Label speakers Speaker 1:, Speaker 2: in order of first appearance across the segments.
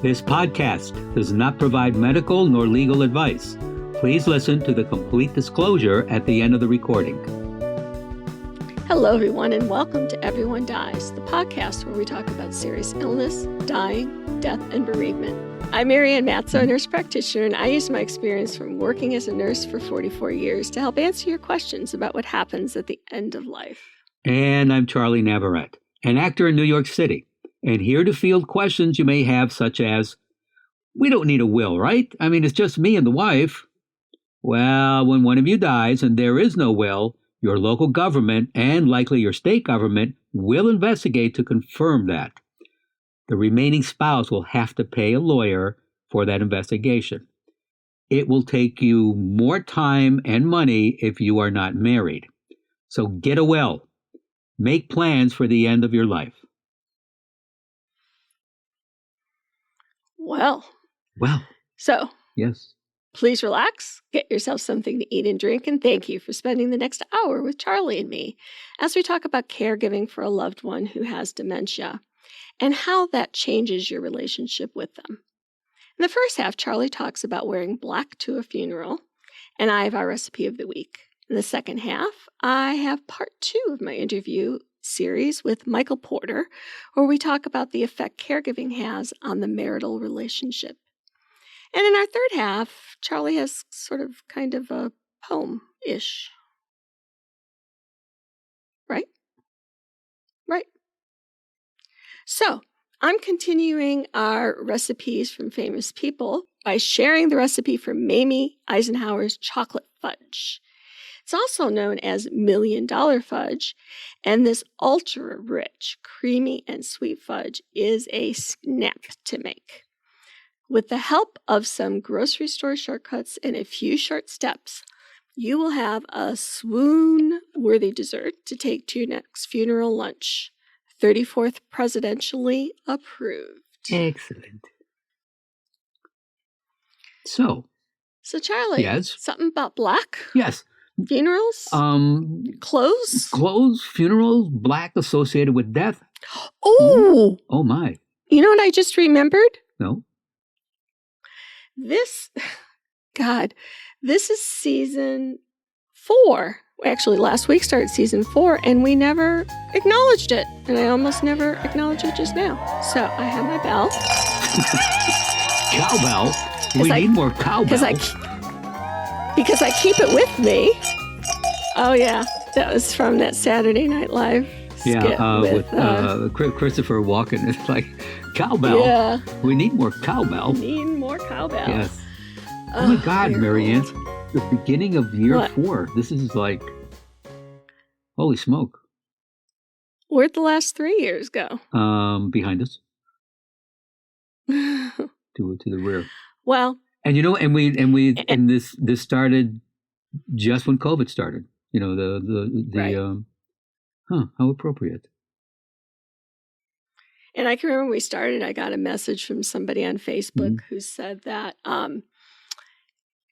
Speaker 1: This podcast does not provide medical nor legal advice. Please listen to the complete disclosure at the end of the recording.
Speaker 2: Hello, everyone, and welcome to Everyone Dies, the podcast where we talk about serious illness, dying, death, and bereavement. I'm Marianne Matzo, a nurse practitioner, and I use my experience from working as a nurse for 44 years to help answer your questions about what happens at the end of life.
Speaker 1: And I'm Charlie Navarrete, an actor in New York City, and here to field questions you may have, such as, we don't need a will, right? I mean, it's just me and the wife. Well, when one of you dies and there is no will, your local government and likely your state government will investigate to confirm that. The remaining spouse will have to pay a lawyer for that investigation. It will take you more time and money if you are not married. So get a will. Make plans for the end of your life.
Speaker 2: Well. So.
Speaker 1: Yes.
Speaker 2: Please relax, get yourself something to eat and drink, and thank you for spending the next hour with Charlie and me as we talk about caregiving for a loved one who has dementia and how that changes your relationship with them. In the first half, Charlie talks about wearing black to a funeral, and I have our recipe of the week. In the second half, I have part 2 of my interview series with Michael Porter, where we talk about the effect caregiving has on the marital relationship. And in our third half, Charlie has sort of kind of a poem-ish. Right? So, I'm continuing our recipes from famous people by sharing the recipe for Mamie Eisenhower's chocolate fudge. It's also known as $1 Million Fudge, and this ultra-rich, creamy, and sweet fudge is a snack to make. With the help of some grocery store shortcuts and a few short steps, you will have a swoon-worthy dessert to take to your next funeral lunch. 34th presidentially approved.
Speaker 1: Excellent. So
Speaker 2: Charlie,
Speaker 1: yes.
Speaker 2: Something about black?
Speaker 1: Yes.
Speaker 2: Funerals? Clothes?
Speaker 1: Clothes, funerals, black associated with death.
Speaker 2: Oh!
Speaker 1: Oh, my.
Speaker 2: You know what I just remembered?
Speaker 1: No.
Speaker 2: This is season 4. Actually, last week started season 4, and we never acknowledged it. And I almost never acknowledged it just now. So I have my bell.
Speaker 1: Cowbell? We need more cowbell.
Speaker 2: Because I keep it with me. Oh, yeah. That was from that Saturday Night Live skit with
Speaker 1: Christopher Walken. It's like, cowbell?
Speaker 2: Yeah.
Speaker 1: We need more cowbell.
Speaker 2: Need more cowbell.
Speaker 1: Yes. Oh my God, Marianne. The beginning of year 4. This is like, holy smoke.
Speaker 2: Where'd the last 3 years go?
Speaker 1: Behind us. to the rear.
Speaker 2: Well.
Speaker 1: And you know, this started just when COVID started. You know, how appropriate.
Speaker 2: And I can remember when we started, I got a message from somebody on Facebook who said that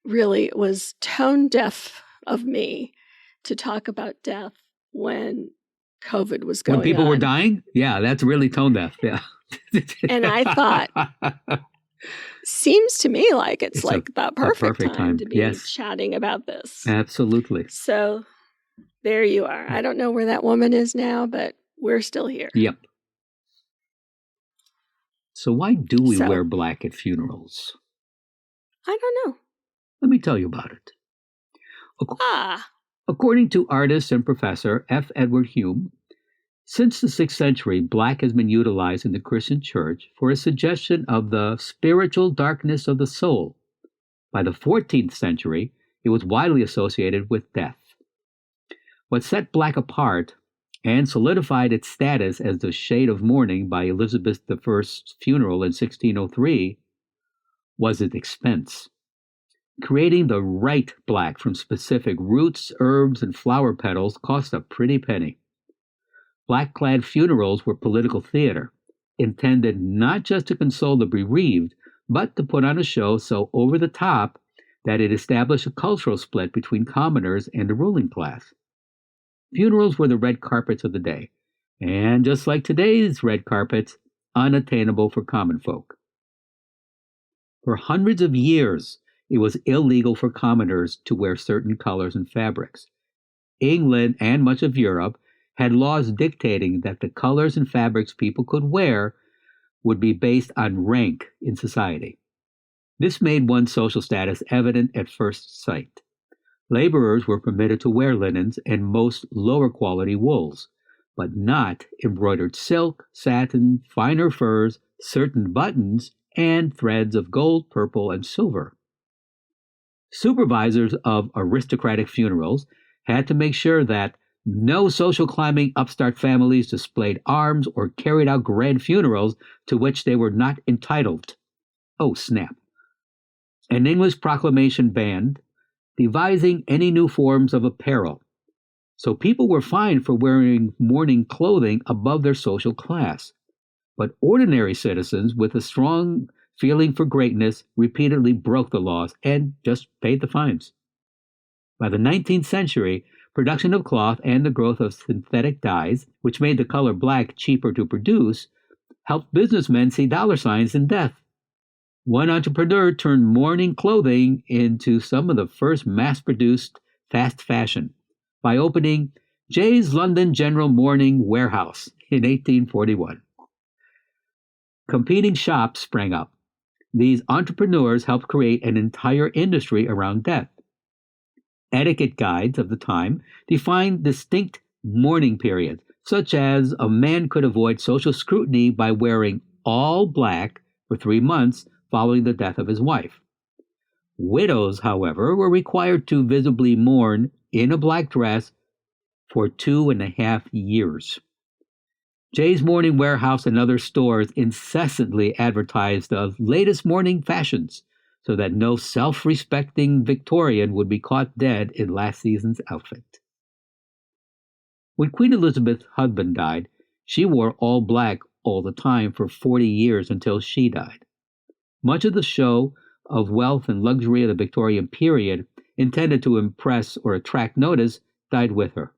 Speaker 2: really it was tone deaf of me to talk about death when COVID was going on.
Speaker 1: When people were dying? Yeah, that's really tone deaf. Yeah.
Speaker 2: And I thought, seems to me like it's like the perfect time to be chatting about this.
Speaker 1: Absolutely.
Speaker 2: So there you are. I don't know where that woman is now, but we're still here.
Speaker 1: Yep. So why do we wear black at funerals?
Speaker 2: I don't know.
Speaker 1: Let me tell you about it. According to artist and professor F. Edward Hume, since the 6th century, black has been utilized in the Christian church for a suggestion of the spiritual darkness of the soul. By the 14th century, it was widely associated with death. What set black apart and solidified its status as the shade of mourning by Elizabeth I's funeral in 1603 was its expense. Creating the right black from specific roots, herbs, and flower petals cost a pretty penny. Black-clad funerals were political theater, intended not just to console the bereaved, but to put on a show so over the top that it established a cultural split between commoners and the ruling class. Funerals were the red carpets of the day, and just like today's red carpets, unattainable for common folk. For hundreds of years, it was illegal for commoners to wear certain colors and fabrics. England and much of Europe had laws dictating that the colors and fabrics people could wear would be based on rank in society. This made one's social status evident at first sight. Laborers were permitted to wear linens and most lower quality wools, but not embroidered silk, satin, finer furs, certain buttons, and threads of gold, purple, and silver. Supervisors of aristocratic funerals had to make sure that no social climbing upstart families displayed arms or carried out grand funerals to which they were not entitled. Oh, snap. An English proclamation banned devising any new forms of apparel. So people were fined for wearing mourning clothing above their social class. But ordinary citizens with a strong feeling for greatness repeatedly broke the laws and just paid the fines. By the 19th century, production of cloth and the growth of synthetic dyes, which made the color black cheaper to produce, helped businessmen see dollar signs in death. One entrepreneur turned mourning clothing into some of the first mass-produced fast fashion by opening Jay's London General Mourning Warehouse in 1841. Competing shops sprang up. These entrepreneurs helped create an entire industry around death. Etiquette guides of the time defined distinct mourning periods, such as a man could avoid social scrutiny by wearing all black for 3 months following the death of his wife. Widows, however, were required to visibly mourn in a black dress for 2.5 years. Jay's Mourning Warehouse and other stores incessantly advertised the latest mourning fashions so that no self-respecting Victorian would be caught dead in last season's outfit. When Queen Elizabeth's husband died, she wore all black all the time for 40 years until she died. Much of the show of wealth and luxury of the Victorian period, intended to impress or attract notice, died with her.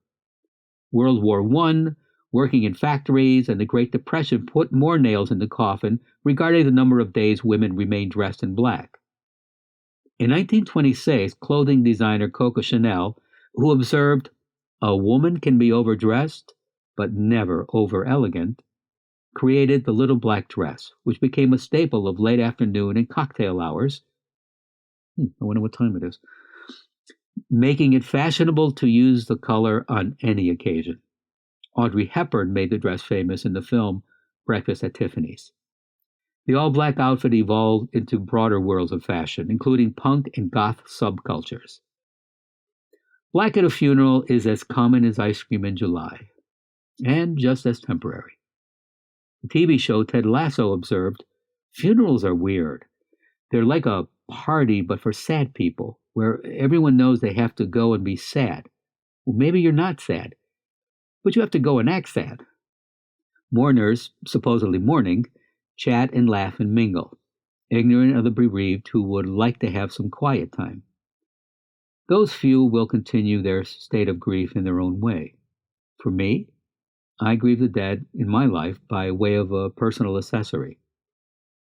Speaker 1: World War I, working in factories, and the Great Depression put more nails in the coffin regarding the number of days women remained dressed in black. In 1926, clothing designer Coco Chanel, who observed, "A woman can be overdressed, but never over-elegant," created the little black dress, which became a staple of late afternoon and cocktail hours. I wonder what time it is. Making it fashionable to use the color on any occasion. Audrey Hepburn made the dress famous in the film Breakfast at Tiffany's. The all-black outfit evolved into broader worlds of fashion, including punk and goth subcultures. Black at a funeral is as common as ice cream in July, and just as temporary. The TV show Ted Lasso observed, "Funerals are weird. They're like a party, but for sad people, where everyone knows they have to go and be sad. Well, maybe you're not sad, but you have to go and act sad." Mourners, supposedly mourning, chat and laugh and mingle, ignorant of the bereaved who would like to have some quiet time. Those few will continue their state of grief in their own way. For me, I grieve the dead in my life by way of a personal accessory.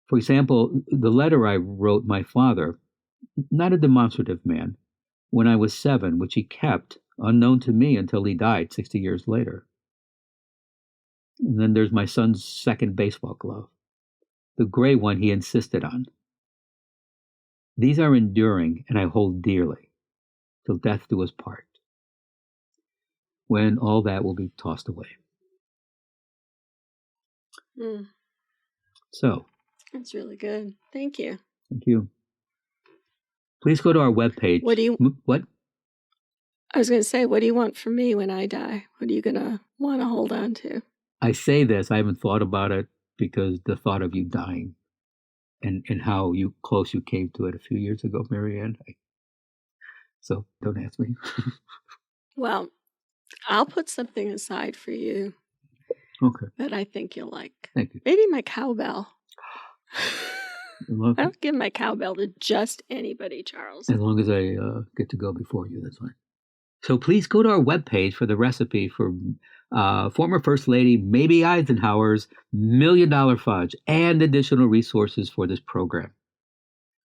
Speaker 1: For example, the letter I wrote my father, not a demonstrative man, when I was 7, which he kept unknown to me until he died 60 years later. And then there's my son's second baseball glove, the gray one he insisted on. These are enduring and I hold dearly, till death do us part, when all that will be tossed away. So,
Speaker 2: That's really good. Thank you.
Speaker 1: thank you. Please go to our webpage. What?
Speaker 2: I was going to say, what do you want from me when I die? What are you going to want to hold on to?
Speaker 1: I say this, I haven't thought about it because the thought of you dying and how close you came to it a few years ago, Marianne. So don't ask me.
Speaker 2: Well, I'll put something aside for you.
Speaker 1: Okay.
Speaker 2: That I think you'll like.
Speaker 1: Thank you.
Speaker 2: Maybe my cowbell.
Speaker 1: I
Speaker 2: don't give my cowbell to just anybody, Charles.
Speaker 1: As long as I get to go before you, that's fine. So please go to our webpage for the recipe for former First Lady Maybe Eisenhower's $1 Million Fudge and additional resources for this program.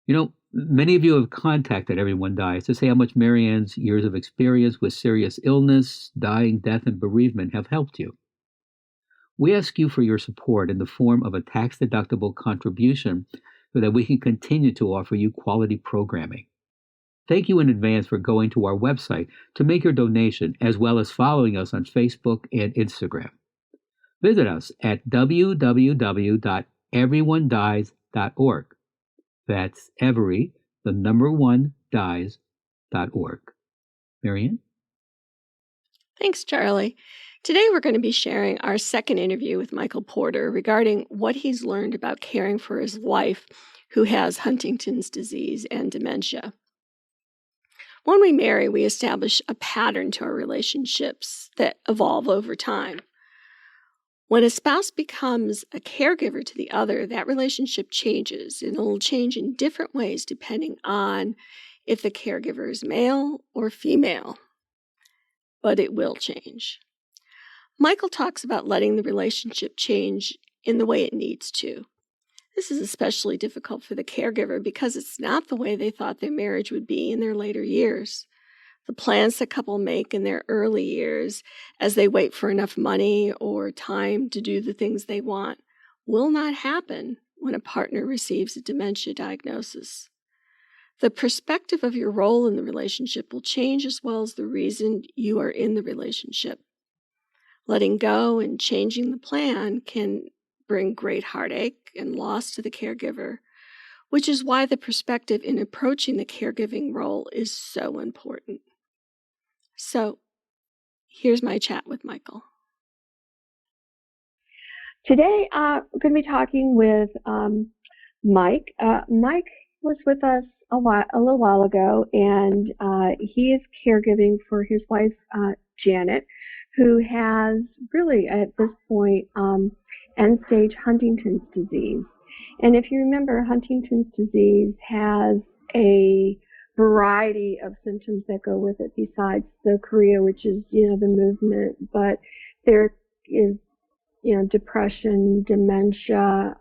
Speaker 1: Many of you have contacted Everyone Dies to say how much Marianne's years of experience with serious illness, dying, death, and bereavement have helped you. We ask you for your support in the form of a tax-deductible contribution so that we can continue to offer you quality programming. Thank you in advance for going to our website to make your donation, as well as following us on Facebook and Instagram. Visit us at www.everyonedies.org. That's every, the number one, dies.org. Marianne?
Speaker 2: Thanks, Charlie. Today we're going to be sharing our second interview with Michael Porter regarding what he's learned about caring for his wife who has Huntington's disease and dementia. When we marry, we establish a pattern to our relationships that evolve over time. When a spouse becomes a caregiver to the other, that relationship changes, and it'll change in different ways depending on if the caregiver is male or female. But it will change. Michael talks about letting the relationship change in the way it needs to. This is especially difficult for the caregiver because it's not the way they thought their marriage would be in their later years. The plans the couple make in their early years as they wait for enough money or time to do the things they want will not happen when a partner receives a dementia diagnosis. The perspective of your role in the relationship will change as well as the reason you are in the relationship. Letting go and changing the plan can bring great heartache and loss to the caregiver, which is why the perspective in approaching the caregiving role is so important. So, here's my chat with Michael.
Speaker 3: Today, we're going to be talking with Mike. Mike was with us a little while ago, and he is caregiving for his wife, Janet, who has really, at this point, end-stage Huntington's disease. And if you remember, Huntington's disease has a variety of symptoms that go with it besides the chorea, which is, the movement, but there is, depression, dementia,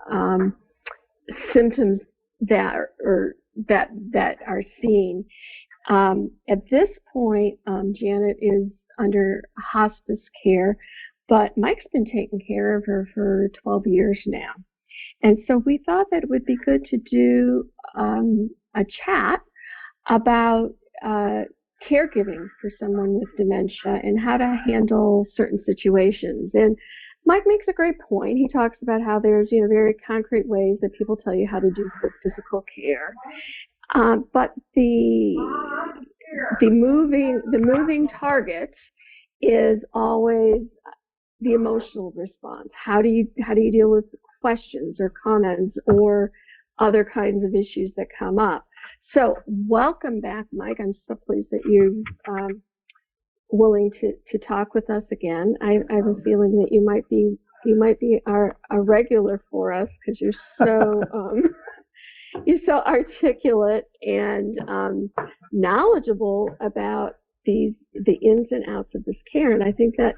Speaker 3: symptoms that are seen. At this point, Janet is under hospice care, but Mike's been taking care of her for 12 years now. And so we thought that it would be good to do a chat about caregiving for someone with dementia and how to handle certain situations. And Mike makes a great point. He talks about how there's, very concrete ways that people tell you how to do physical care. But the moving target is always the emotional response. How do you deal with questions or comments or other kinds of issues that come up? So welcome back, Mike. I'm so pleased that you're willing to talk with us again. I have a feeling that you might be a regular for us because you're so you're so articulate and knowledgeable about the ins and outs of this care. And I think that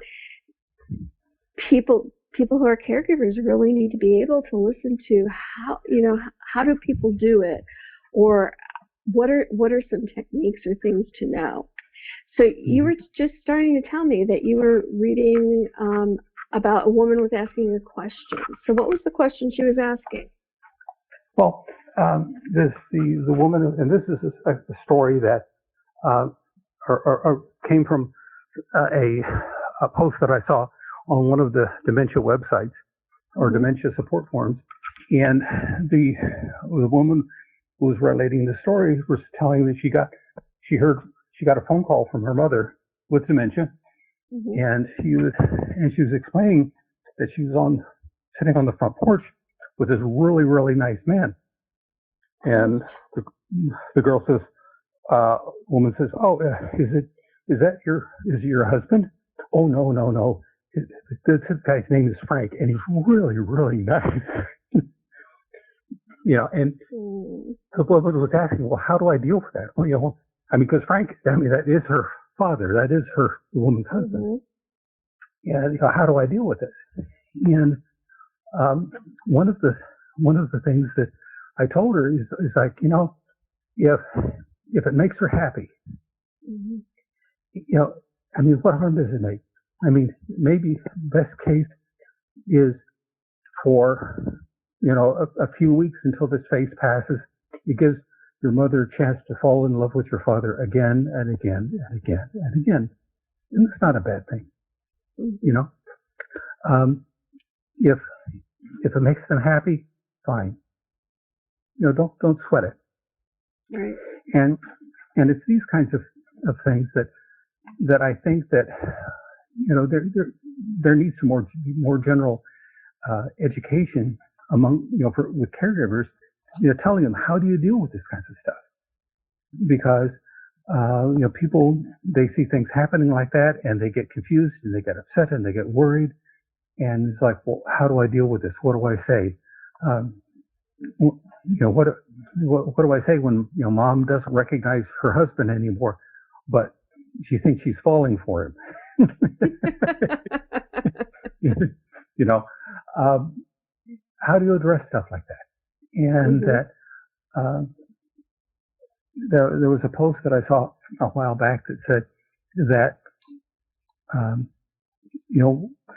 Speaker 3: people who are caregivers really need to be able to listen to how do people do it, or what are some techniques or things to know. So you were just starting to tell me that you were reading about a woman was asking a question. So what was the question she was asking?
Speaker 4: Well, the woman, and this is a story that came from a post that I saw on one of the dementia websites or dementia support forums, and the woman who was relating the story was telling that she got a phone call from her mother with dementia, and she was explaining that she was sitting on the front porch with this really, really nice man. And the girl says, woman says, "Oh, is it your husband?" "Oh, no. This guy's name is Frank, and he's really, really nice." And the woman was asking, "Well, how do I deal with that?" Well, because Frank, that is her father, that is her woman's husband. And how do I deal with it? And one of the things that I told her is like, if it makes her happy,
Speaker 3: Mm-hmm.
Speaker 4: I mean, what harm does it make? I mean, maybe best case is for, a few weeks until this phase passes. It gives your mother a chance to fall in love with your father again and again and again and again. And it's not a bad thing, If it makes them happy, fine. Don't sweat it.
Speaker 3: Right.
Speaker 4: And it's these kinds of things that I think that there needs to more general education among with caregivers, telling them, how do you deal with this kind of stuff? Because people, they see things happening like that and they get confused and they get upset and they get worried, and it's like, well, how do I deal with this? What do I say? What do I say when mom doesn't recognize her husband anymore, but she thinks she's falling for him? How do you address stuff like that? And that there was a post that I saw a while back that said that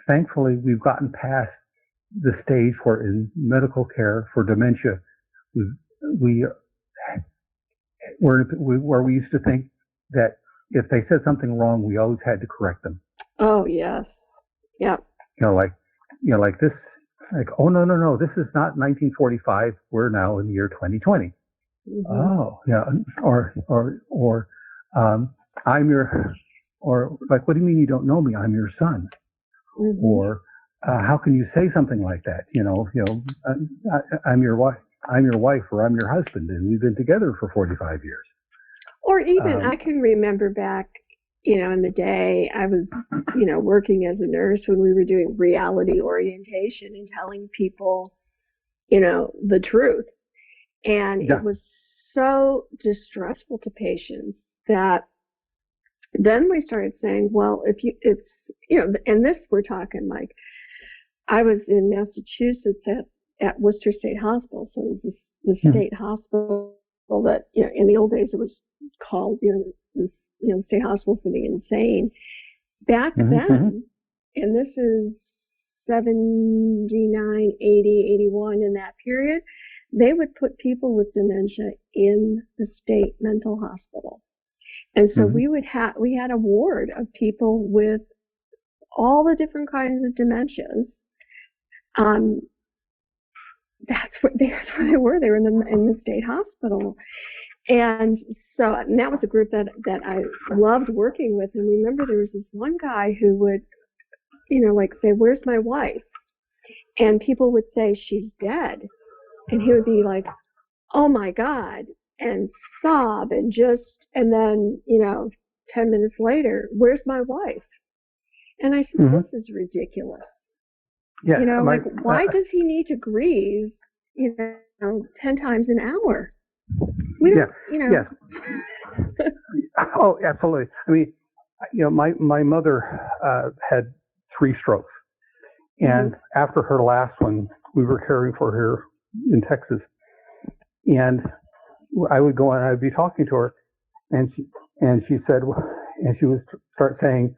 Speaker 4: thankfully we've gotten past the stage where in medical care for dementia where we used to think that if they said something wrong, we always had to correct them.
Speaker 3: Oh yes. Yep.
Speaker 4: Like this. Like, oh no, this is not 1945. We're now in the year 2020. Mm-hmm. Oh, yeah. Or I'm your, or like, what do you mean you don't know me? I'm your son. Mm-hmm. Or how can you say something like that? I'm your wife. I'm your wife, or I'm your husband, and we've been together for 45 years.
Speaker 3: Or even I can remember back, in the day I was, working as a nurse when we were doing reality orientation and telling people, the truth. And it was so distressful to patients that then we started saying, well, and this we're talking like, I was in Massachusetts at Worcester State Hospital. So it was the state hospital that, in the old days it was called, state hospital for the insane. Back then, and this is 79, 80, 81, in that period, they would put people with dementia in the state mental hospital. And so we had a ward of people with all the different kinds of dementias. That's where they were. They were in the state hospital. And so that was a group that I loved working with. And remember, there was this one guy who would, say, "Where's my wife?" And people would say, "She's dead." And he would be like, "Oh my God," and sob and then, 10 minutes later, "Where's my wife?" And I said, "This is ridiculous."
Speaker 4: Yeah,
Speaker 3: why does he need to grieve, 10 times an hour? We don't,
Speaker 4: Yes. Oh, absolutely. I mean, my mother had 3 strokes. And after her last one, we were caring for her in Texas. And I would go and I'd be talking to her, and she said, and she would start saying,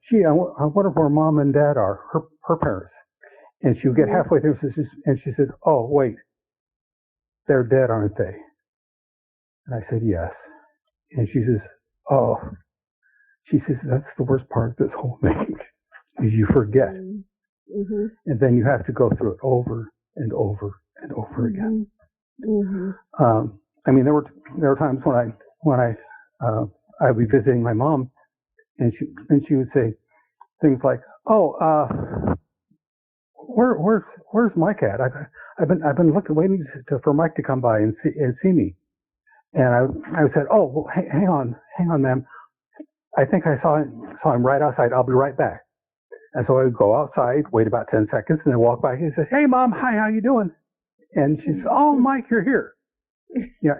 Speaker 4: gee, I wonder where mom and dad are, her parents. And she would get halfway through, and she said, "Oh, wait, they're dead, aren't they?" And I said, "Yes." And she says, "Oh," she says, "that's the worst part of this whole thing, is you forget." Mm-hmm. And then you have to go through it over and over and over again. Mm-hmm. I mean, there were times when I'd be visiting my mom, and she would say things like, "Oh, where's Mike at? I've been waiting for Mike to come by and see me." And I said, "Oh, well, hang on, ma'am. I think I saw him right outside. I'll be right back." And so I would go outside, wait about 10 seconds, and then walk by. He says, "Hey, Mom, hi, how you doing?" And she says, "Oh, Mike, you're here." Yeah,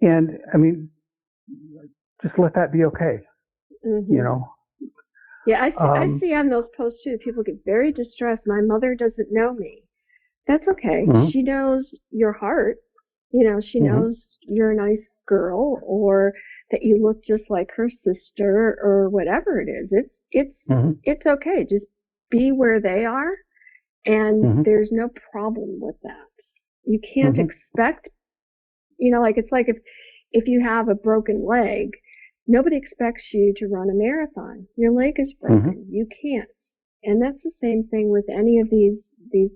Speaker 4: and I mean, just let that be okay,
Speaker 3: Yeah, I see on those posts too, people get very distressed. "My mother doesn't know me." That's okay.
Speaker 4: Mm-hmm.
Speaker 3: She knows your heart. You know, she
Speaker 4: Mm-hmm.
Speaker 3: knows you're a nice girl, or that you look just like her sister, or whatever it is.
Speaker 4: Mm-hmm.
Speaker 3: It's okay. Just be where they are, and
Speaker 4: Mm-hmm.
Speaker 3: there's no problem with that. You can't
Speaker 4: Mm-hmm.
Speaker 3: expect, you know, like it's like if you have a broken leg, nobody expects you to run a marathon. Your leg is broken.
Speaker 4: Mm-hmm.
Speaker 3: You can't. And that's the same thing with any of these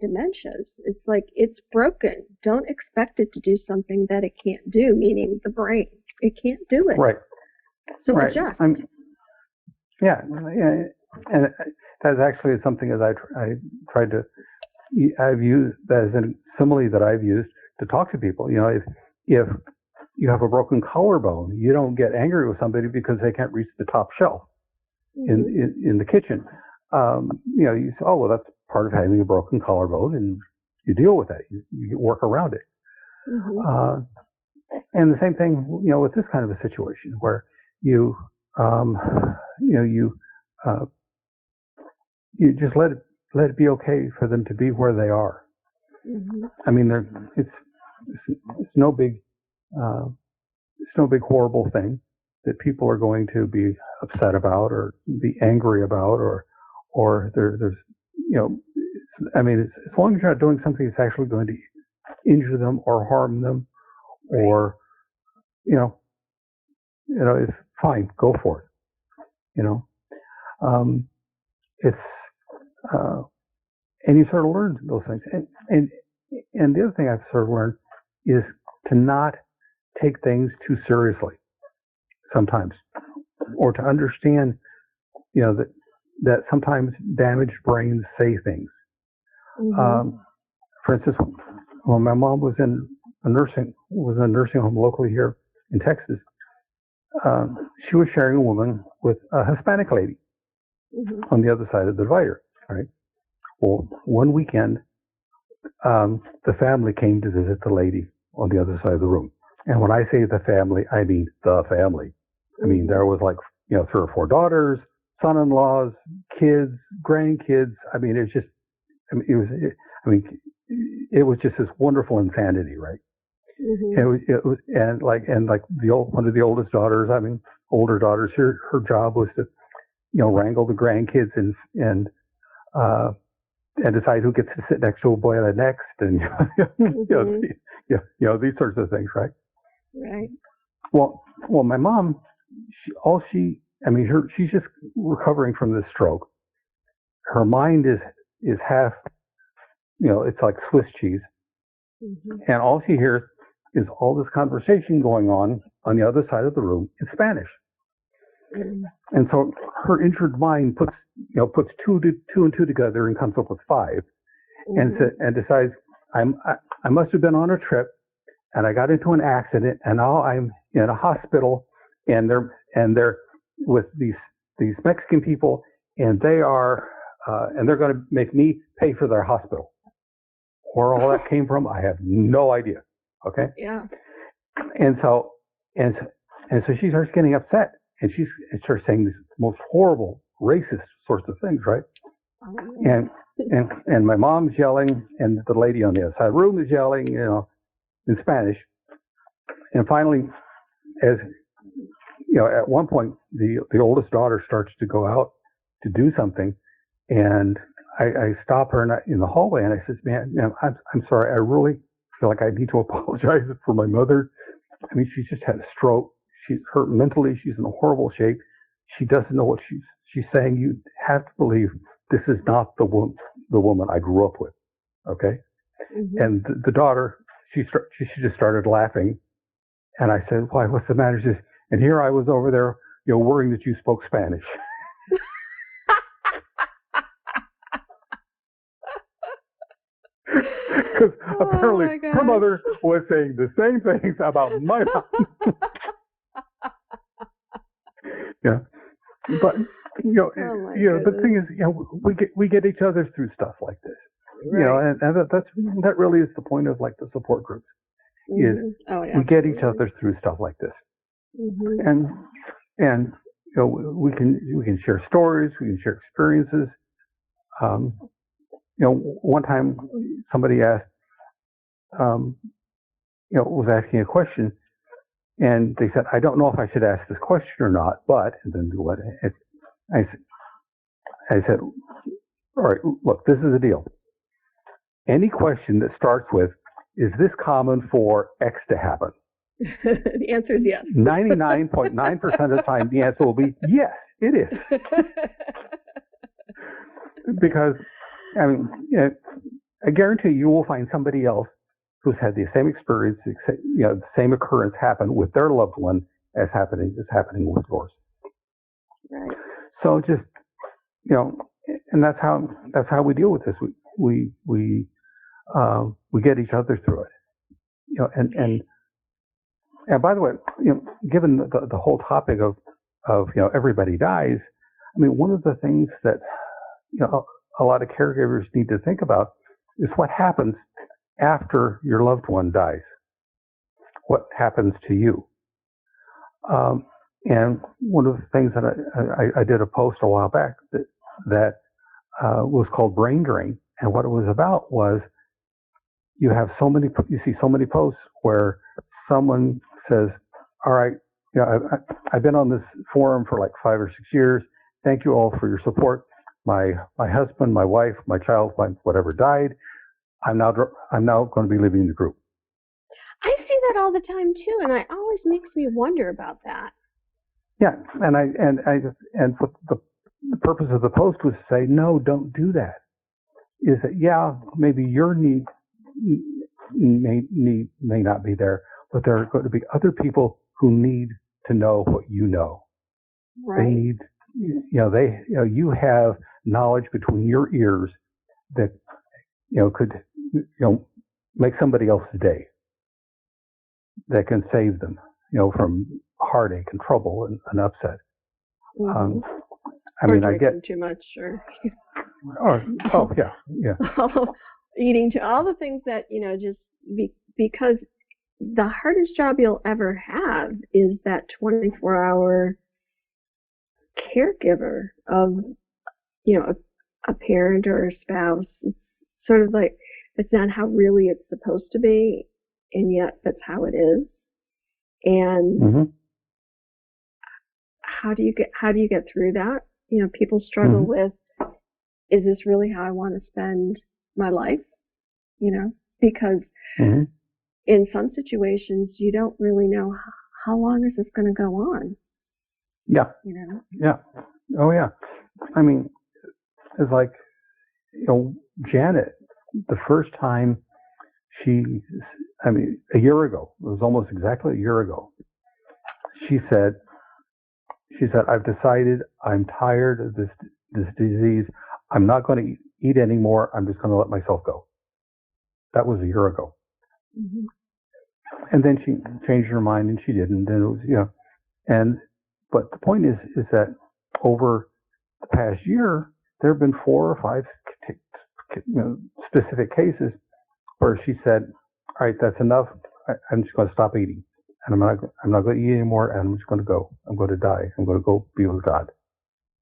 Speaker 3: dementias. It's like it's broken. Don't expect it to do something that it can't do, meaning the brain. It can't do it.
Speaker 4: Right.
Speaker 3: So
Speaker 4: Right.
Speaker 3: adjust.
Speaker 4: Yeah, and that's actually something as I tried to, I've used that as a simile that I've used to talk to people. You know, if you have a broken collarbone, you don't get angry with somebody because they can't reach the top shelf in the kitchen. You know, you say, oh well, that's part of having a broken collarbone, and you deal with that. You work around it.
Speaker 3: Mm-hmm.
Speaker 4: And the same thing, you know, with this kind of a situation where you you just let it be okay for them to be where they are.
Speaker 3: Mm-hmm.
Speaker 4: I mean, it's no big horrible thing that people are going to be upset about or be angry about or there's you know, I mean, as long as you're not doing something that's actually going to injure them or harm them, or you know, it's fine, go for it. You know, it's and you sort of learn those things. And the other thing I've sort of learned is to not take things too seriously sometimes, or to understand, you know, that sometimes damaged brains say things.
Speaker 3: Mm-hmm.
Speaker 4: For instance, when my mom was in a nursing home locally here in Texas, she was sharing a woman with a Hispanic lady on the other side of the divider, right? Well, one weekend, the family came to visit the lady on the other side of the room. And when I say the family, I mean the family. I mean, there was like, you know, 3 or 4 daughters, son-in-laws, kids, grandkids. I mean, it's just, I mean, it was just this wonderful insanity, right?
Speaker 3: Mm-hmm.
Speaker 4: It was, and like one of the oldest daughters, I mean, older daughters, her job was to, you know, wrangle the grandkids and decide who gets to sit next to a boy next, and you know, these sorts of things, right?
Speaker 3: Right.
Speaker 4: Well, my mom, she's just recovering from this stroke. Her mind is half, you know, it's like Swiss cheese, and all she hears is all this conversation going on the other side of the room in Spanish. And so her injured mind puts 2 and 2 together and comes up with 5, and decides I must have been on a trip and I got into an accident and now I'm in a hospital and they're with these Mexican people and they're going to make me pay for their hospital. Where all that came from, I have no idea. Okay.
Speaker 3: Yeah.
Speaker 4: And so she starts getting upset. And she starts saying these most horrible, racist sorts of things, right? And my mom's yelling, and the lady on the other side of the room is yelling, you know, in Spanish. And finally, as you know, at one point, the oldest daughter starts to go out to do something, and I stop her in the hallway, and I says, "Man, you know, I'm sorry. I really feel like I need to apologize for my mother. I mean, she's just had a stroke. She's hurt mentally. She's in a horrible shape. She doesn't know what she's saying. You have to believe this is not the woman I grew up with." Okay. And the daughter, she just started laughing. And I said, "Why, what's the matter?" She says, "And here I was over there, you know, worrying that you spoke Spanish." Because apparently her mother was saying the same things about my mom. Yeah. But the thing is, you know, we get each other through stuff like this. Right. You know, and that really is the point of like the support groups. Is we get each other through stuff like this. And you know, we can share stories, we can share experiences. one time somebody asked, was asking a question, and they said, I don't know if I should ask this question or not, but, and then what? I said, all right, look, this is the deal. Any question that starts with, is this common for X to happen?
Speaker 3: The answer is yes.
Speaker 4: 99.9% of the time, the answer will be yes, it is. Because, I guarantee you will find somebody else who's had the same experience, the same occurrence happen with their loved one as happening with yours.
Speaker 3: Right.
Speaker 4: So just, and that's how we deal with this. We get each other through it. And by the way, given the whole topic of everybody dies, one of the things that a lot of caregivers need to think about is what happens after your loved one dies. What happens to you? And one of the things that I did a post a while back that was called Brain Drain, and what it was about was you see so many posts where someone says, all right, I've been on this forum for like 5 or 6 years. Thank you all for your support. My husband, my wife, my child, my whatever died. I'm now going to be leaving the group.
Speaker 3: I see that all the time too, and it always makes me wonder about that.
Speaker 4: Yeah, and what the purpose of the post was to say, no, don't do that. Is that maybe your need may not be there, but there are going to be other people who need to know what you know.
Speaker 3: Right.
Speaker 4: They need, you have knowledge between your ears that could make somebody else's day, that can save them from heartache and trouble and upset.
Speaker 3: Mm-hmm.
Speaker 4: I get
Speaker 3: too much, or
Speaker 4: yeah.
Speaker 3: Eating to all the things that just because the hardest job you'll ever have is that 24-hour caregiver of a parent or a spouse. It's sort of like, it's not how really it's supposed to be, and yet that's how it is. And
Speaker 4: mm-hmm.
Speaker 3: how do you get through that? People struggle
Speaker 4: mm-hmm.
Speaker 3: with, is this really how I want to spend my life? Because
Speaker 4: mm-hmm.
Speaker 3: in some situations you don't really know how long is this going to go on.
Speaker 4: Yeah. Yeah. Oh yeah. It's like, Janet, the first time a year ago, it was almost exactly a year ago, she said, I've decided I'm tired of this disease. I'm not going to eat anymore. I'm just going to let myself go. That was a year ago.
Speaker 3: Mm-hmm.
Speaker 4: And then she changed her mind and she didn't. And it was, but the point is that over the past year, there have been 4 or 5 specific cases where she said, all right, that's enough. I'm just going to stop eating. And I'm not going to eat anymore, and I'm just going to go. I'm going to die. I'm going to go be with God.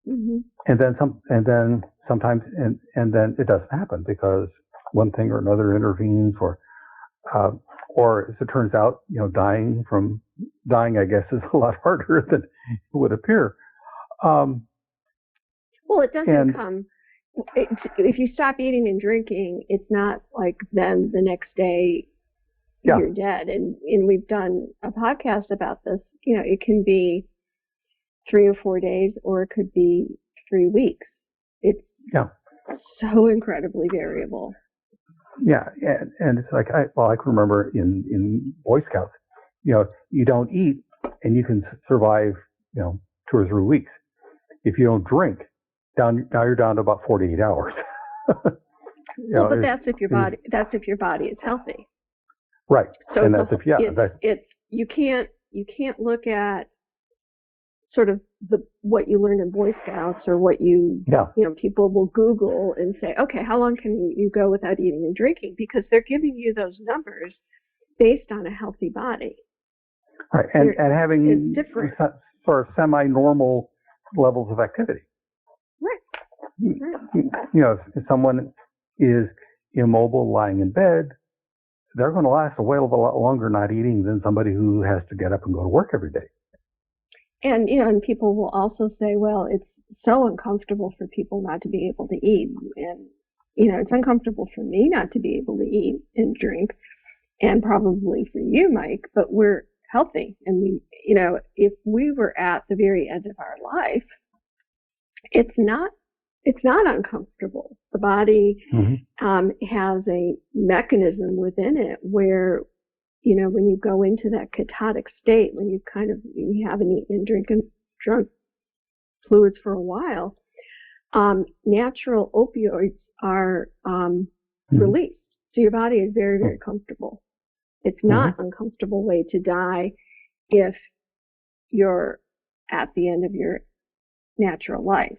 Speaker 3: Mm-hmm.
Speaker 4: And then sometimes it doesn't happen because one thing or another intervenes, or as it turns out, dying, I guess, is a lot harder than it would appear.
Speaker 3: Well, it doesn't come. If you stop eating and drinking, it's not like then the next day you're dead. And we've done a podcast about this. It can be 3 or 4 days, or it could be 3 weeks. It's so incredibly variable.
Speaker 4: Yeah, and it's like I can remember in Boy Scouts, you don't eat and you can survive 2 or 3 weeks. If you don't drink, now you're down to about 48 hours.
Speaker 3: But that's if your body is healthy.
Speaker 4: Right.
Speaker 3: So
Speaker 4: and that's
Speaker 3: you can't look at sort of what you learned in Boy Scouts, or what people will Google and say, okay, how long can you go without eating and drinking? Because they're giving you those numbers based on a healthy body.
Speaker 4: Right, and having
Speaker 3: different.
Speaker 4: Sort of semi-normal levels of activity.
Speaker 3: Right.
Speaker 4: If someone, is immobile, lying in bed, they're going to last a whale of a lot longer not eating than somebody who has to get up and go to work every day.
Speaker 3: And, and people will also say, well, it's so uncomfortable for people not to be able to eat. And, it's uncomfortable for me not to be able to eat and drink, and probably for you, Mike, but we're healthy. And we, if we were at the very end of our life, it's not uncomfortable. The body has a mechanism within it where, when you go into that ketotic state, when you haven't eaten and drunk fluids for a while, natural opioids are released. So your body is very, very comfortable. It's not an uncomfortable way to die if you're at the end of your natural life.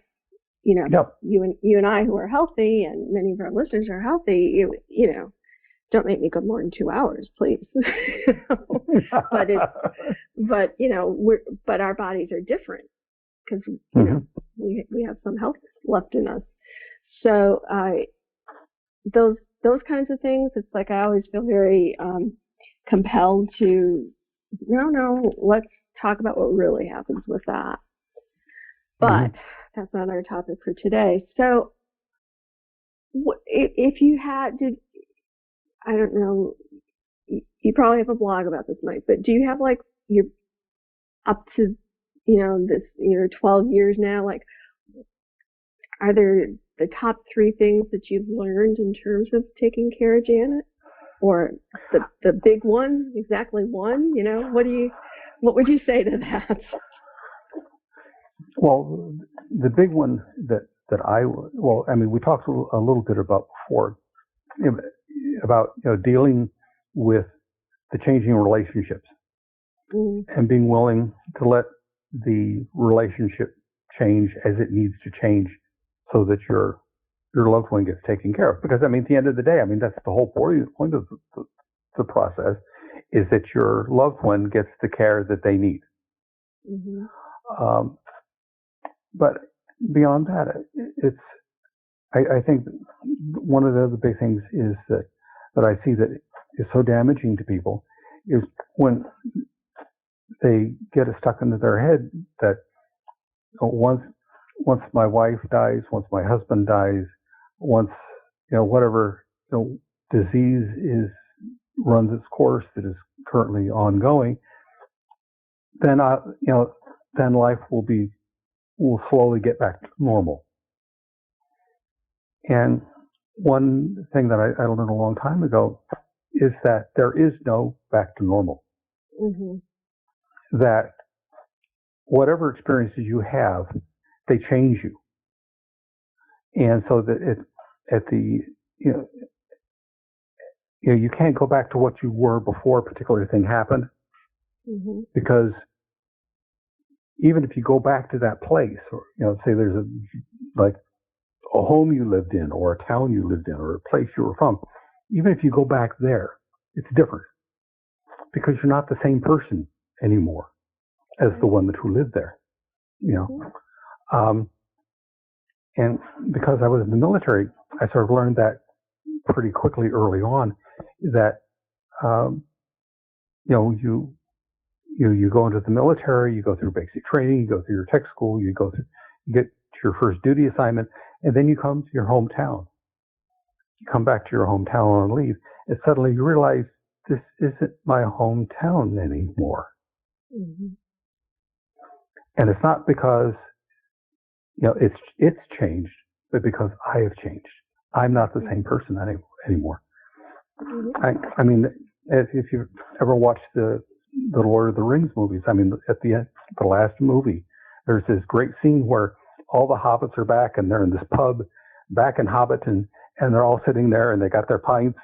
Speaker 3: You and I who are healthy, and many of our listeners are healthy, don't make me go more than 2 hours, please. But our bodies are different because we have some health left in us. So those kinds of things, it's like I always feel very compelled to let's talk about what really happens with that. But that's not our topic for today. So if you I don't know, you probably have a blog about this, Mike, but do you have you're up to, this, 12 years now, are there the top 3 things that you've learned in terms of taking care of Janet? Or the big one, exactly one, what would you say to that?
Speaker 4: Well, the big one that we talked a little bit about before, about dealing with the changing relationships and being willing to let the relationship change as it needs to change, so that your loved one gets taken care of. Because at the end of the day, that's the whole point of the process, is that your loved one gets the care that they need. But beyond that, I think one of the other big things is that I see that is so damaging to people is when they get it stuck into their head that once my wife dies, once my husband dies, once whatever disease runs its course that is currently ongoing, then then life will slowly get back to normal. And one thing that I learned a long time ago is that there is no back to normal. That whatever experiences you have, they change you. And so that you can't go back to what you were before a particular thing happened, because even if you go back to that place, or say there's a home you lived in, or a town you lived in, or a place you were from, even if you go back there, it's different, because you're not the same person anymore as the one who lived there. And because I was in the military, I sort of learned that pretty quickly early on, that you go into the military, you go through basic training, you go through your tech school, you get your first duty assignment, and then you come to your hometown. You come back to your hometown on leave, and suddenly you realize this isn't my hometown anymore. And it's not because it's changed, but because I have changed. I'm not the same person anymore. If you've ever watched the Lord of the Rings movies, at the end, the last movie, there's this great scene where all the hobbits are back, and they're in this pub back in Hobbiton, and they're all sitting there, and they got their pints,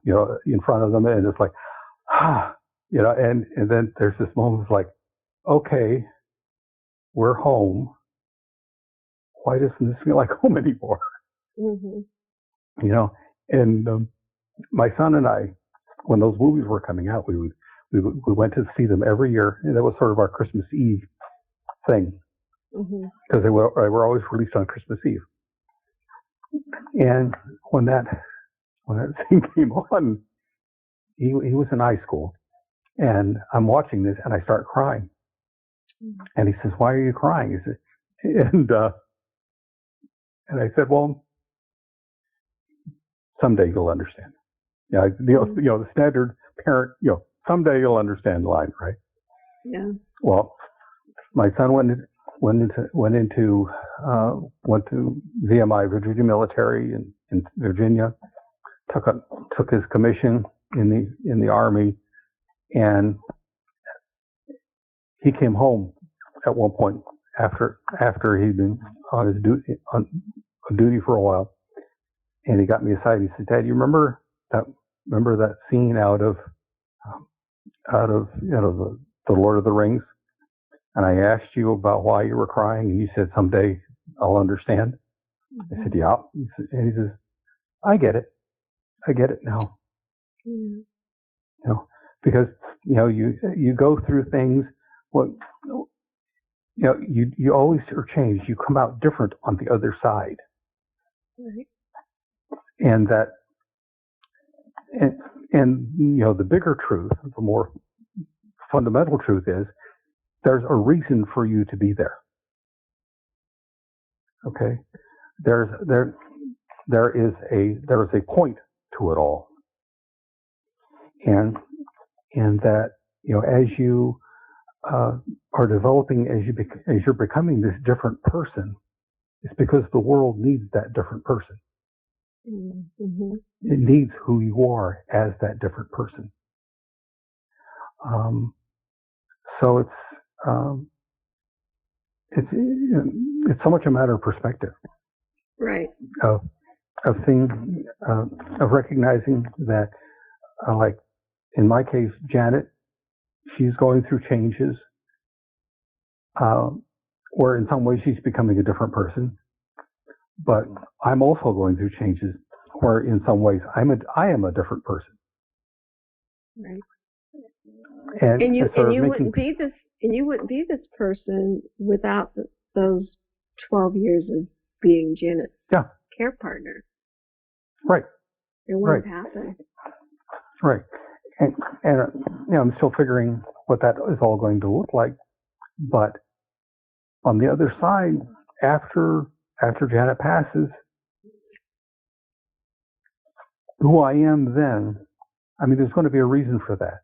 Speaker 4: in front of them, and it's like, and then there's this moment of okay, we're home. Why doesn't this feel like home anymore? And my son and I, when those movies were coming out, we went to see them every year, and that was sort of our Christmas Eve thing, because they were always released on Christmas Eve. And when that scene came on, he was in high school, and I'm watching this, and I start crying. And he says, "Why are you crying?" He said, and I said, "Well, someday you'll understand." Yeah, the standard parent, someday you'll understand the line, right?
Speaker 3: Yeah.
Speaker 4: Well, my son went to VMI, Virginia Military in Virginia, took his commission in the Army, and he came home at one point after he'd been on duty for a while, and he got me aside. He said, "Dad, you remember that scene out of the Lord of the Rings? And I asked you about why you were crying, and you said, someday I'll understand." I said, "Yeah." And he says, I get it now." Because you go through things. Well, you always are changed. You come out different on the other side,
Speaker 3: Right.
Speaker 4: and that, and the bigger truth, the more fundamental truth is, there's a reason for you to be there. Okay, there is a point to it all, and that as you are developing, as you're becoming this different person, it's because the world needs that different person.
Speaker 3: Mm-hmm.
Speaker 4: It needs who you are as that different person. So it's so much a matter of perspective.
Speaker 3: Right.
Speaker 4: Of seeing, of recognizing that, like in my case, Janet, she's going through changes, where in some ways she's becoming a different person. But I'm also going through changes where in some ways I am a different person.
Speaker 3: Right.
Speaker 4: And
Speaker 3: you wouldn't be this person without those 12 years of being Janet's care partner.
Speaker 4: Right.
Speaker 3: It wouldn't happen.
Speaker 4: Right. And I'm still figuring what that is all going to look like. But on the other side, after Janet passes, who I am then, I mean, there's going to be a reason for that.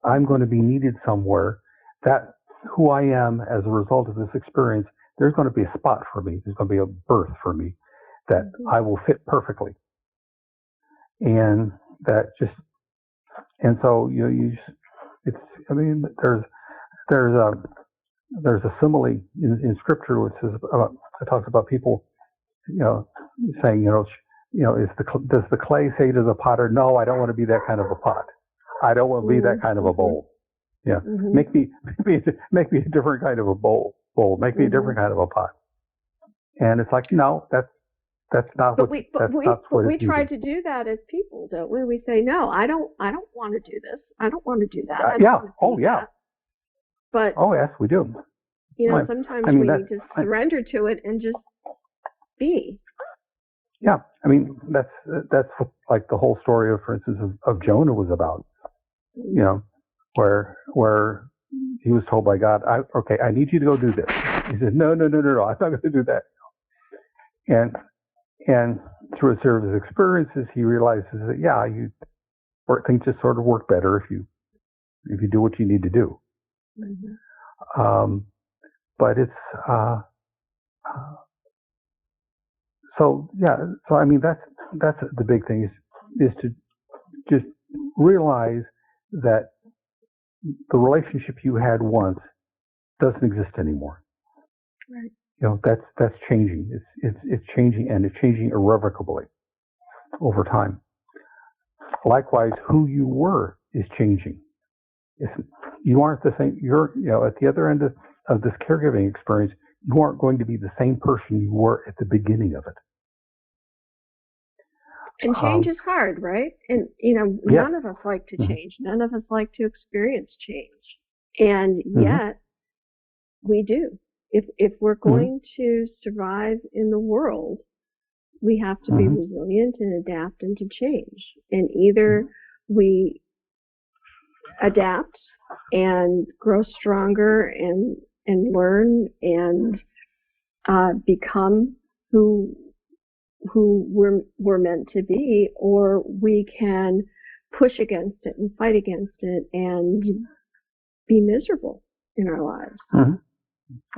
Speaker 4: I'm going to be needed somewhere. That who I am as a result of this experience, there's going to be a spot for me. There's going to be a berth for me that I will fit perfectly. And that just, and so there's a simile in scripture which says it talks about people, saying, does the clay say to the potter, "No, I don't want to be that kind of a pot. I don't want to be that kind of a bowl. Yeah, make me a different kind of a bowl. Make me a different kind of a pot." And it's like, no, that's not what. But
Speaker 3: we try to do that as people, don't we? We say, "No, I don't want to do this. I don't want to do that."
Speaker 4: That. But yes, we do.
Speaker 3: Sometimes we need to surrender to it and just be.
Speaker 4: Yeah, I mean that's what, like the whole story of, for instance, of Jonah was about. Where he was told by God, I need you to go do this. He said, no, I'm not going to do that. And through a series of experiences, he realizes that things just sort of work better if you do what you need to do. But it's so I mean that's the big thing is to just realize that the relationship you had once doesn't exist anymore. Right. That's changing. It's changing, and it's changing irrevocably over time. Likewise, who you were is changing. You aren't the same. You're at the other end of this caregiving experience. You aren't going to be the same person you were at the beginning of it.
Speaker 3: And change is hard, right? And none of us like to change. None of us like to experience change. And yet we do. If we're going to survive in the world, We have to be resilient and adapt and to change. And either we adapt and grow stronger and learn and become who we're meant to be, or we can push against it and fight against it and be miserable in our lives.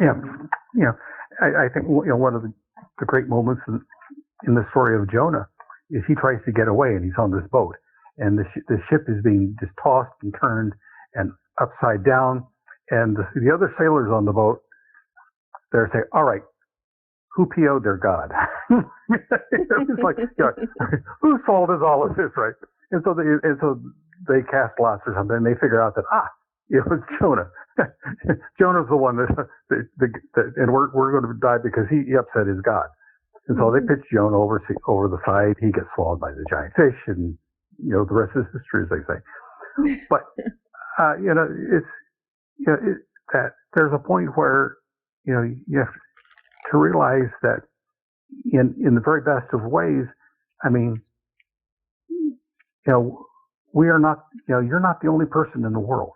Speaker 4: Yeah. I think one of the great moments in the story of Jonah is he tries to get away, and he's on this boat, and the ship is being just tossed and turned and upside down, and the other sailors on the boat, they're saying, "All right, who PO'd their God?" It's like, whose fault is all of this, right? And so they cast lots or something, and they figure out that it was Jonah. Jonah's the one that and we're going to die because he upset his God. And so they pitch Jonah over the side. He gets swallowed by the giant fish, and the rest is history, as they say. But that there's a point where you have to realize that in the very best of ways, I mean, we are not, you're not the only person in the world.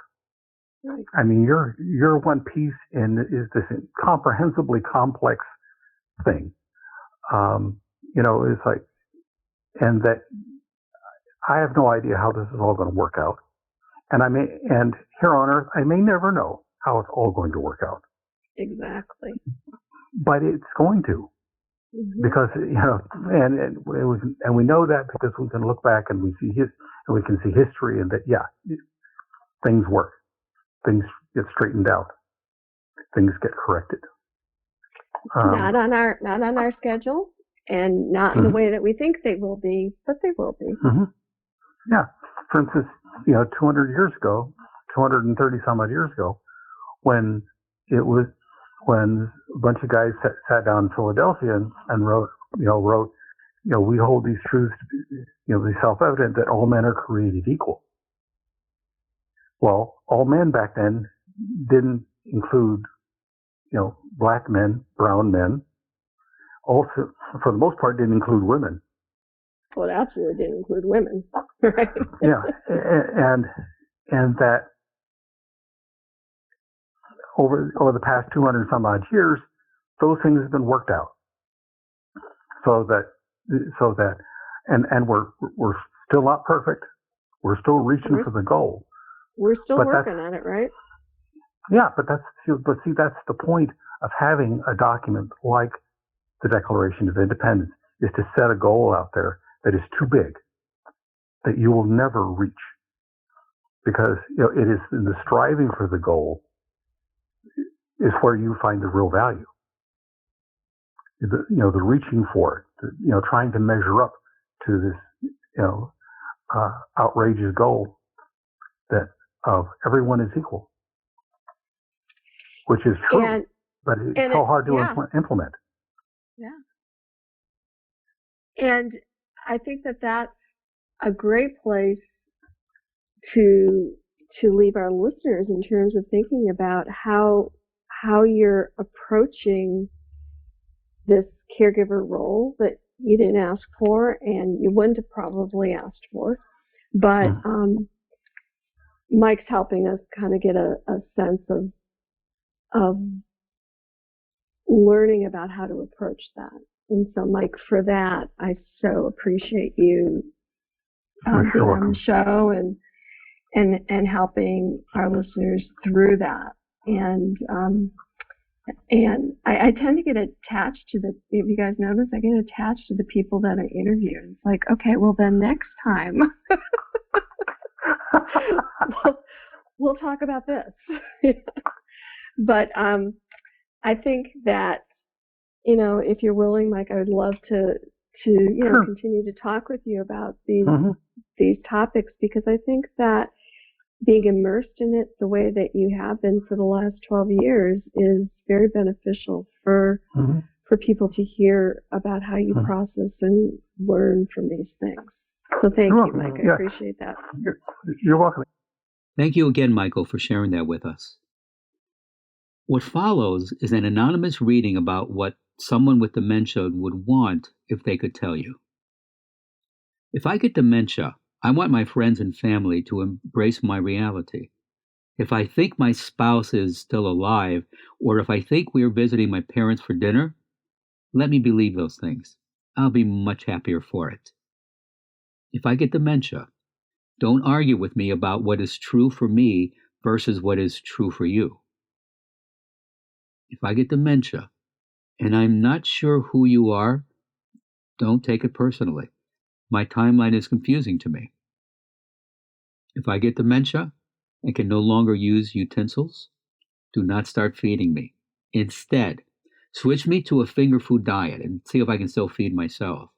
Speaker 3: Right.
Speaker 4: I mean, you're one piece in this incomprehensibly complex thing. It's like, and that I have no idea how this is all going to work out. And here on Earth, I may never know how it's all going to work out.
Speaker 3: Exactly.
Speaker 4: But it's going to, because and we know that because we can look back and we can see history, and that things work, things get straightened out, things get corrected.
Speaker 3: Not on our schedule, and not in the way that we think they will be, but they will be.
Speaker 4: Yeah. For instance, 230 some odd years ago, when a bunch of guys sat down in Philadelphia and wrote, we hold these truths to be, self-evident that all men are created equal. Well, all men back then didn't include, black men, brown men. Also, for the most part, didn't include women.
Speaker 3: Well, it absolutely didn't include women, right?
Speaker 4: Yeah, and that over the past 200 some odd years, those things have been worked out. So that, and we're still not perfect. We're still reaching for the goal.
Speaker 3: We're still working on it, right?
Speaker 4: Yeah, but that's the point of having a document like the Declaration of Independence, is to set a goal out there that is too big, that you will never reach, because it is in the striving for the goal is where you find the real value. The reaching for it, trying to measure up to this, outrageous goal that of everyone is equal, which is true, but it's so hard to implement.
Speaker 3: Yeah. And I think that that's a great place to leave our listeners in terms of thinking about how you're approaching this caregiver role that you didn't ask for and you wouldn't have probably asked for. But Mike's helping us kind of get a sense of learning about how to approach that. And so, Mike, for that, I so appreciate you being on the show and helping our listeners through that. And I tend to get attached to if you guys notice, I get attached to the people that I interview. It's like, okay, well then next time we'll talk about this. But I think that, if you're willing, Mike, I would love to
Speaker 4: sure.
Speaker 3: continue to talk with you about these topics, because I think that being immersed in it the way that you have been for the last 12 years is very beneficial for people to hear about how you process and learn from these things. So thank you, Mike. I appreciate that.
Speaker 4: You're welcome.
Speaker 1: Thank you again, Michael, for sharing that with us. What follows is an anonymous reading about what someone with dementia would want if they could tell you. If I get dementia, I want my friends and family to embrace my reality. If I think my spouse is still alive, or if I think we are visiting my parents for dinner, let me believe those things. I'll be much happier for it. If I get dementia, don't argue with me about what is true for me versus what is true for you. If I get dementia and I'm not sure who you are, don't take it personally. My timeline is confusing to me. If I get dementia and can no longer use utensils, do not start feeding me. Instead, switch me to a finger food diet and see if I can still feed myself.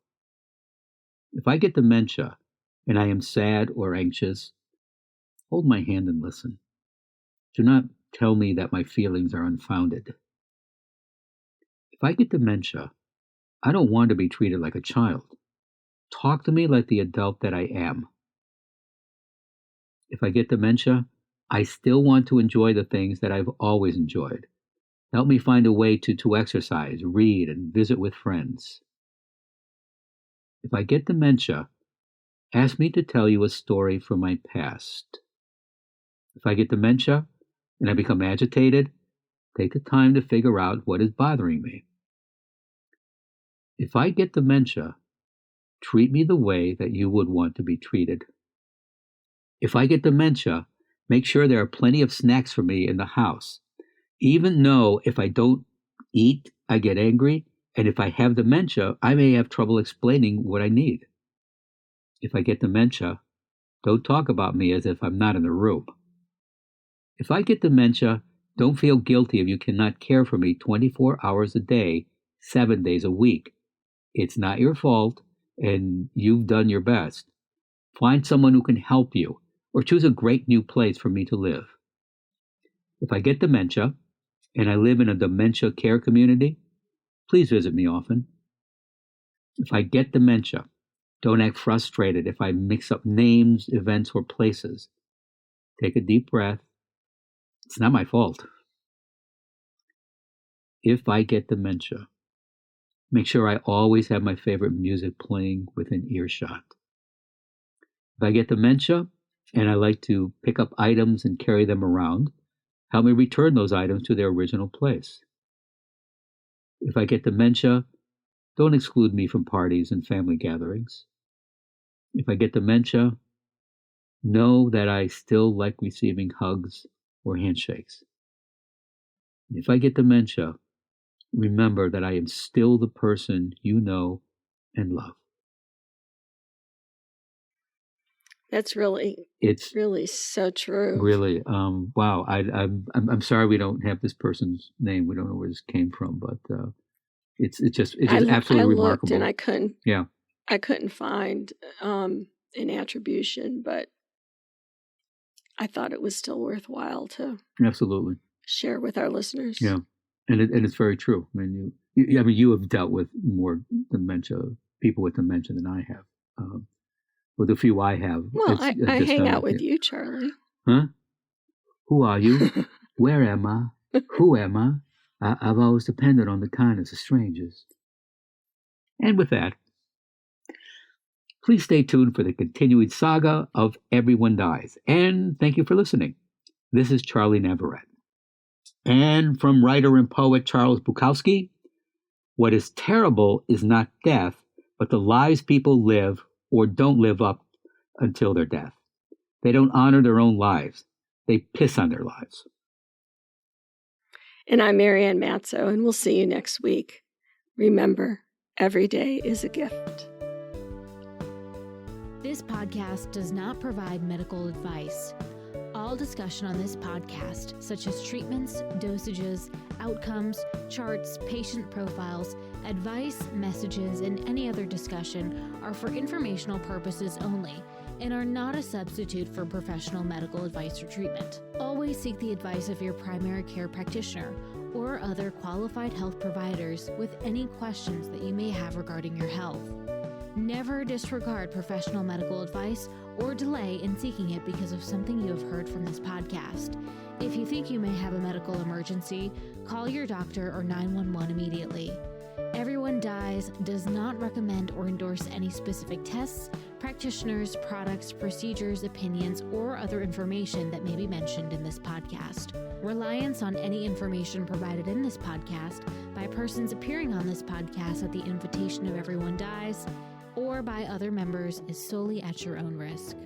Speaker 1: If I get dementia and I am sad or anxious, hold my hand and listen. Do not tell me that my feelings are unfounded. If I get dementia, I don't want to be treated like a child. Talk to me like the adult that I am. If I get dementia, I still want to enjoy the things that I've always enjoyed. Help me find a way to exercise, read, and visit with friends. If I get dementia, ask me to tell you a story from my past. If I get dementia and I become agitated, take the time to figure out what is bothering me. If I get dementia, treat me the way that you would want to be treated. If I get dementia, make sure there are plenty of snacks for me in the house. Even though if I don't eat, I get angry, and if I have dementia, I may have trouble explaining what I need. If I get dementia, don't talk about me as if I'm not in the room. If I get dementia, don't feel guilty if you cannot care for me 24 hours a day, 7 days a week. It's not your fault, and you've done your best. Find someone who can help you, or choose a great new place for me to live. If I get dementia, and I live in a dementia care community, please visit me often. If I get dementia, don't act frustrated if I mix up names, events, or places. Take a deep breath. It's not my fault. If I get dementia, make sure I always have my favorite music playing within earshot. If I get dementia and I like to pick up items and carry them around, help me return those items to their original place. If I get dementia, don't exclude me from parties and family gatherings. If I get dementia, know that I still like receiving hugs or handshakes. If I get dementia, remember that I am still the person you know and love.
Speaker 2: That's really so true.
Speaker 1: Really, wow. I'm sorry we don't have this person's name. We don't know where this came from, but it's just absolutely remarkable.
Speaker 2: I looked and I couldn't find an attribution, but I thought it was still worthwhile to
Speaker 1: absolutely
Speaker 2: share with our listeners.
Speaker 1: Yeah, and it's very true. I mean, you have dealt with more dementia, people with dementia than I have. With the few I have.
Speaker 2: Well, I hang out with you, Charlie.
Speaker 1: Huh? Who are you? Where am I? Who am I? I've always depended on the kindness of strangers. And with that, please stay tuned for the continuing saga of Everyone Dies. And thank you for listening. This is Charlie Navarrete. And from writer and poet Charles Bukowski, what is terrible is not death, but the lives people live or don't live up until their death. They don't honor their own lives. They piss on their lives.
Speaker 2: And I'm Marianne Matzo, and we'll see you next week. Remember, every day is a gift.
Speaker 5: This podcast does not provide medical advice. All discussion on this podcast, such as treatments, dosages, outcomes, charts, patient profiles, advice, messages, and any other discussion are for informational purposes only and are not a substitute for professional medical advice or treatment. Always seek the advice of your primary care practitioner or other qualified health providers with any questions that you may have regarding your health. Never disregard professional medical advice or delay in seeking it because of something you have heard from this podcast. If you think you may have a medical emergency, call your doctor or 911 immediately. Everyone Dies does not recommend or endorse any specific tests, practitioners, products, procedures, opinions, or other information that may be mentioned in this podcast. Reliance on any information provided in this podcast by persons appearing on this podcast at the invitation of Everyone Dies or by other members is solely at your own risk.